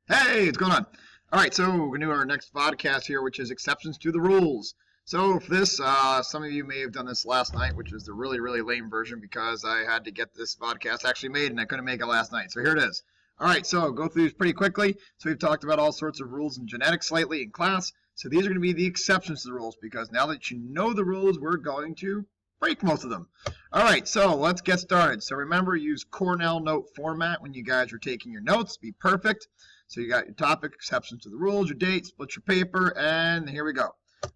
Hey, what's going on? All right, so we're going to do our next podcast here, which is exceptions to the rules. So for this, some of you may have done this last night, which was the really, really lame version because I had to get this podcast actually made and I couldn't make it last night. So here it is. All right, so go through these pretty quickly. So we've talked about all sorts of rules in genetics slightly in class. So these are going to be the exceptions to the rules because now that you know the rules, we're going to break most of them. All right, so let's get started. So remember, use Cornell note format when you guys are taking your notes. Be perfect. So you got your topic, exceptions to the rules, your date, split your paper, and here we go.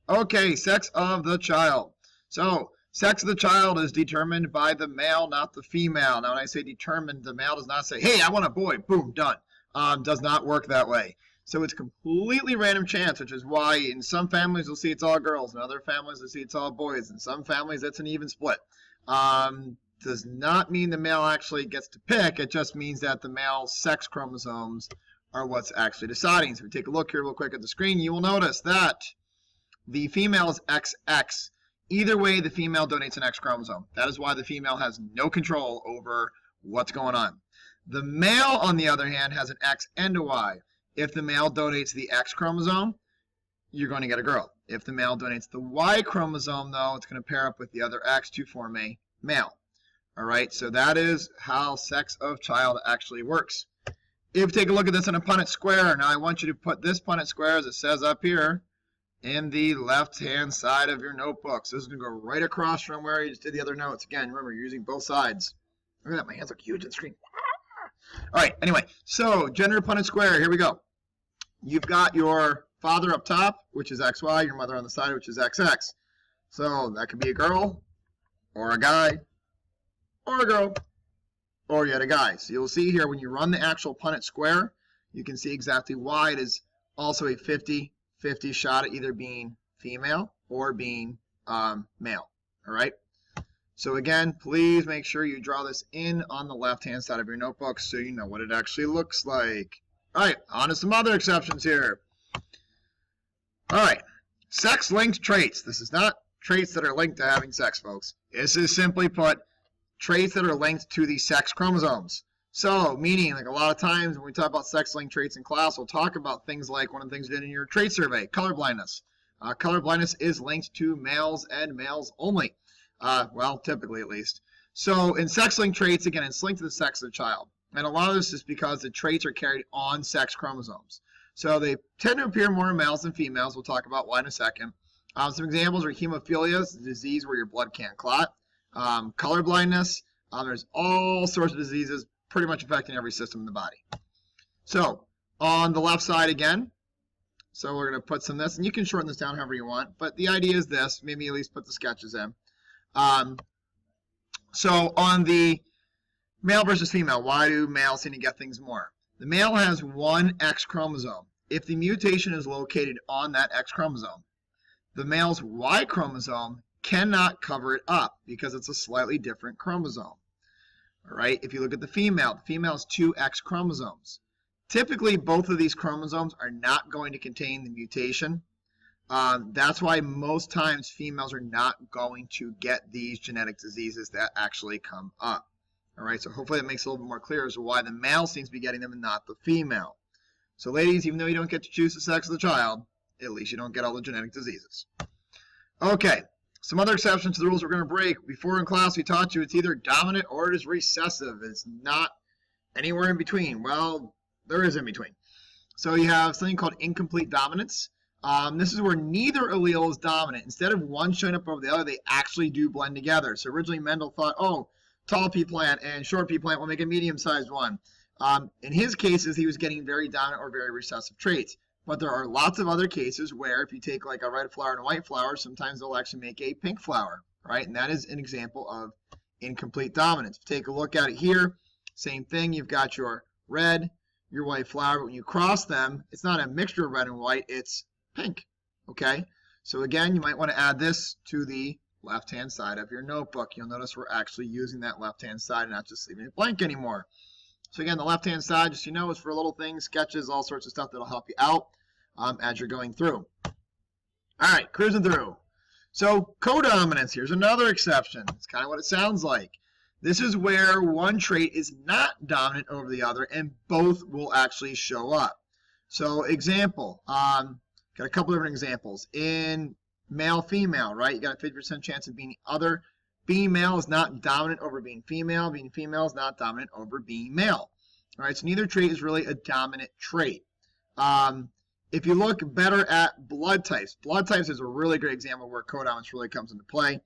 Okay, sex of the child. So sex of the child is determined by the male, not the female. Now when I say determined, the male does not say, hey, I want a boy, boom, done. Does not work that way. So it's completely random chance, which is why in some families you'll see it's all girls, in other families you'll see it's all boys, in some families it's an even split. Does not mean the male actually gets to pick, it just means that the male sex chromosomes are what's actually deciding. So if we take a look here real quick at the screen, you will notice that the female is XX. Either way, the female donates an X chromosome. That is why the female has no control over what's going on. The male, on the other hand, has an X and a Y. If the male donates the X chromosome, you're going to get a girl. If the male donates the Y chromosome, though, it's going to pair up with the other X to form a male. All right, so that is how sex of child actually works. If you take a look at this in a Punnett square, now I want you to put this Punnett square, as it says up here, in the left-hand side of your notebook. So this is going to go right across from where you just did the other notes. Again, remember, you're using both sides. Look at that, my hands look huge on the screen. All right, anyway, so gender Punnett square, here we go. You've got your father up top, which is XY, your mother on the side, which is XX. So that could be a girl, or a guy, or a girl, or yet a guy. So you'll see here when you run the actual Punnett square, you can see exactly why it is also a 50-50 shot at either being female or being male. All right. So again, please make sure you draw this in on the left-hand side of your notebook so you know what it actually looks like. All right, on to some other exceptions here. All right, sex-linked traits. This is not traits that are linked to having sex, folks. This is simply put traits that are linked to the sex chromosomes. So, meaning, like a lot of times when we talk about sex-linked traits in class, we'll talk about things like one of the things you did in your trait survey, color blindness. Color blindness is linked to males and males only. Well, typically at least. So, in sex-linked traits, again, it's linked to the sex of the child. And a lot of this is because the traits are carried on sex chromosomes. So, they tend to appear more in males than females. We'll talk about why in a second. Some examples are hemophilia, a disease where your blood can't clot. Color blindness, there's all sorts of diseases pretty much affecting every system in the body. So on the left side again, so we're going to put some of this, and you can shorten this down however you want, but the idea is this, maybe at least put the sketches in. So on the male versus female, why do males seem to get things more? The male has one X chromosome. If the mutation is located on that X chromosome, the male's Y chromosome cannot cover it up because it's a slightly different chromosome. All right, if you look at the female has two X chromosomes. Typically, both of these chromosomes are not going to contain the mutation. That's why most times females are not going to get these genetic diseases that actually come up. All right, so hopefully that makes it a little bit more clear as to why the male seems to be getting them and not the female. So ladies, even though you don't get to choose the sex of the child, at least you don't get all the genetic diseases. Okay. Some other exceptions to the rules we're going to break. Before in class we taught you it's either dominant or it is recessive. It's not anywhere in between. Well, there is in between. So you have something called incomplete dominance. This is where neither allele is dominant. Instead of one showing up over the other, they actually do blend together. So originally Mendel thought, oh, tall pea plant and short pea plant will make a medium-sized one. In his cases, he was getting very dominant or very recessive traits. But there are lots of other cases where if you take like a red flower and a white flower, sometimes they'll actually make a pink flower, right? And that is an example of incomplete dominance. If you take a look at it here, same thing. You've got your red, your white flower. But when you cross them, it's not a mixture of red and white. It's pink, okay? So again, you might want to add this to the left-hand side of your notebook. You'll notice we're actually using that left-hand side and not just leaving it blank anymore. So again, the left-hand side, just so you know, is for little things, sketches, all sorts of stuff that'll help you out as you're going through. All right, cruising through. So codominance, here's another exception. It's kind of what it sounds like. This is where one trait is not dominant over the other and both will actually show up. So example, got a couple different examples. In male, female, right? You got a 50% chance of being other. Being male is not dominant over being female. Being female is not dominant over being male. All right, so neither trait is really a dominant trait. If you look better at blood types is a really great example where codominance really comes into play.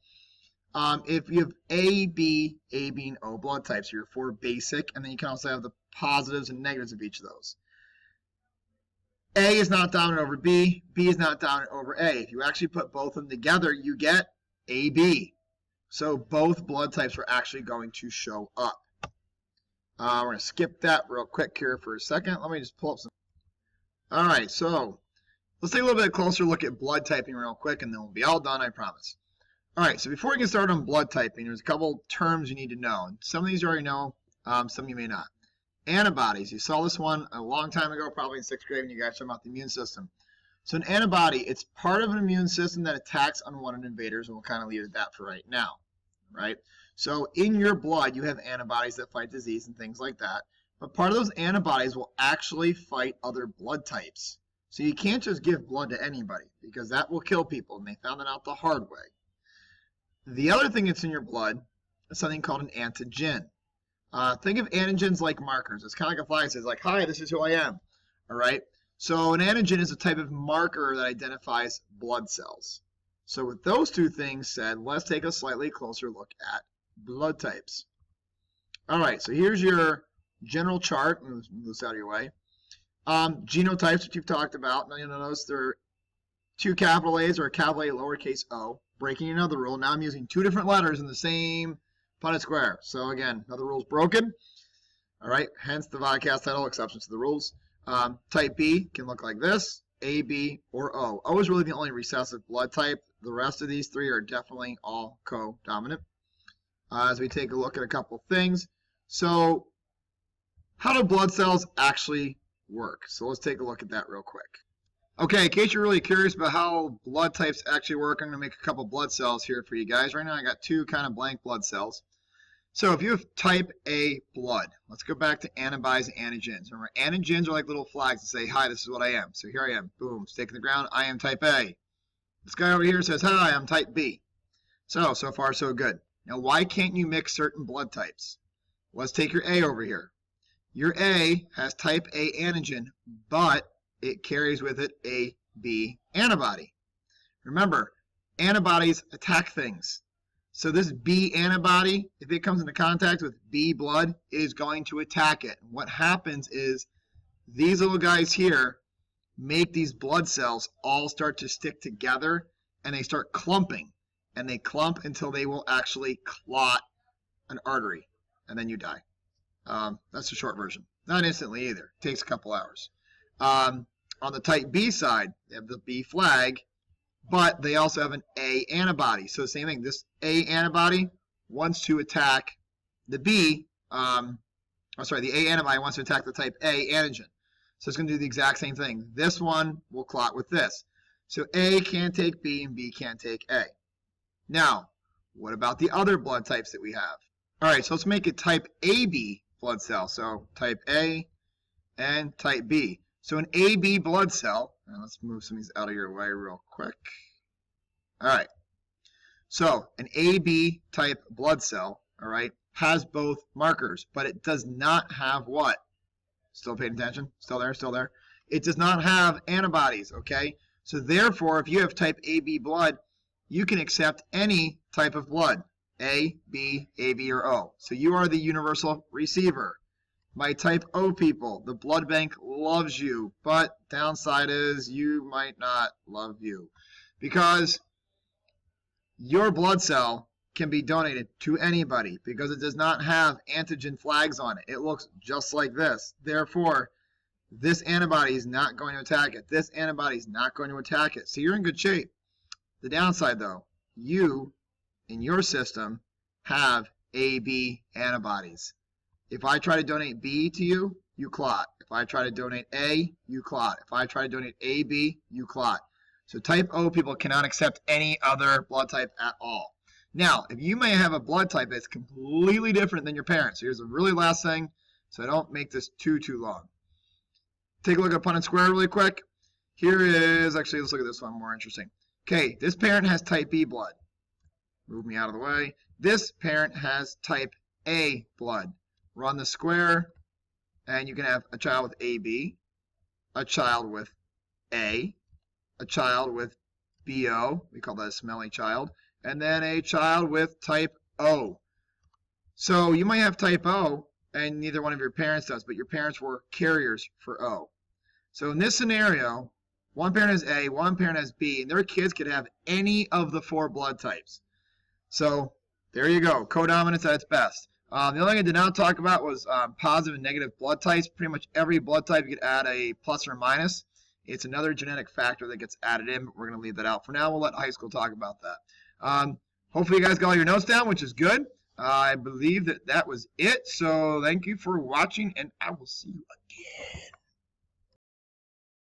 If you have A being O blood types, you're 4 basic, and then you can also have the positives and negatives of each of those. A is not dominant over B is not dominant over A. If you actually put both of them together, you get AB. So both blood types are actually going to show up. We're going to skip that real quick here for a second. Let me just pull up some. All right, so let's take a little bit closer look at blood typing real quick, and then we'll be all done, I promise. All right, so before we get started on blood typing, there's a couple terms you need to know. And some of these you already know, some you may not. Antibodies. You saw this one a long time ago, probably in 6th grade when you guys talked about the immune system. So an antibody, it's part of an immune system that attacks unwanted invaders, and we'll kind of leave it at that for right now, right? So in your blood, you have antibodies that fight disease and things like that. But part of those antibodies will actually fight other blood types. So you can't just give blood to anybody because that will kill people, and they found that out the hard way. The other thing that's in your blood is something called an antigen. Think of antigens like markers. It's kind of like a flag that says, like, hi, this is who I am. All right? So an antigen is a type of marker that identifies blood cells. So with those two things said, let's take a slightly closer look at blood types. All right, so here's your general chart. Move this out of your way. Genotypes, which you've talked about. Now you'll notice there are 2 capital A's or a capital A lowercase o. Breaking another rule. Now I'm using 2 different letters in the same Punnett square. So again, another rule is broken. All right, hence the podcast title, Exceptions to the Rules. Type B can look like this, A, B, or O. O is really the only recessive blood type. The rest of these 3 are definitely all co-dominant. As we take a look at a couple things. So how do blood cells actually work? So let's take a look at that real quick. Okay, in case you're really curious about how blood types actually work, I'm going to make a couple blood cells here for you guys. Right now I got 2 kind of blank blood cells. So if you have type A blood, let's go back to antibodies and antigens. Remember, antigens are like little flags that say, hi, this is what I am. So here I am. Boom, stake in the ground. I am type A. This guy over here says, hi, I'm type B. So far so good. Now, why can't you mix certain blood types? Let's take your A over here. Your A has type A antigen, but it carries with it a B antibody. Remember, antibodies attack things. So this B antibody, if it comes into contact with B blood, is going to attack it. What happens is these little guys here make these blood cells all start to stick together, and they start clumping. And they clump until they will actually clot an artery, and then you die. That's the short version. Not instantly either. It takes a couple hours. On the type B side, they have the B flag, but they also have an A antibody. So same thing. This A antibody wants to attack the B. The A antibody wants to attack the type A antigen. So it's going to do the exact same thing. This one will clot with this. So A can't take B and B can't take A. Now, what about the other blood types that we have? All right, so let's make a type AB blood cell. So type A and type B. So an AB blood cell, and let's move some of these out of your way real quick. All right, so an AB type blood cell, all right, has both markers, but it does not have what? Still paying attention? Still there? Still there? It does not have antibodies, okay? So therefore, if you have type AB blood, you can accept any type of blood, A, B, AB, or O. So you are the universal receiver. My type O people, the blood bank loves you, but downside is you might not love you because your blood cell can be donated to anybody because it does not have antigen flags on it. It looks just like this. Therefore, this antibody is not going to attack it. This antibody is not going to attack it. So you're in good shape. The downside, though, you, in your system, have AB antibodies. If I try to donate B to you, you clot. If I try to donate A, you clot. If I try to donate AB, you clot. So type O people cannot accept any other blood type at all. Now, if you may have a blood type that's completely different than your parents, so here's the really last thing, so I don't make this too long. take a look at Punnett square really quick. Here is, actually, let's look at this one more interesting. Okay, this parent has type B blood. Move me out of the way. This parent has type A blood. Run the square, and you can have a child with AB, a child with A, a child with BO, we call that a smelly child, and then a child with type O. So you might have type O, and neither one of your parents does, but your parents were carriers for O. So in this scenario, one parent has A, one parent has B, and their kids could have any of the 4 blood types. So there you go, codominance at its best. The only thing I did not talk about was positive and negative blood types. Pretty much every blood type you could add a plus or minus. It's another genetic factor that gets added in, but we're going to leave that out. For now, we'll let high school talk about that. Hopefully you guys got all your notes down, which is good. I believe that was it. So thank you for watching, and I will see you again.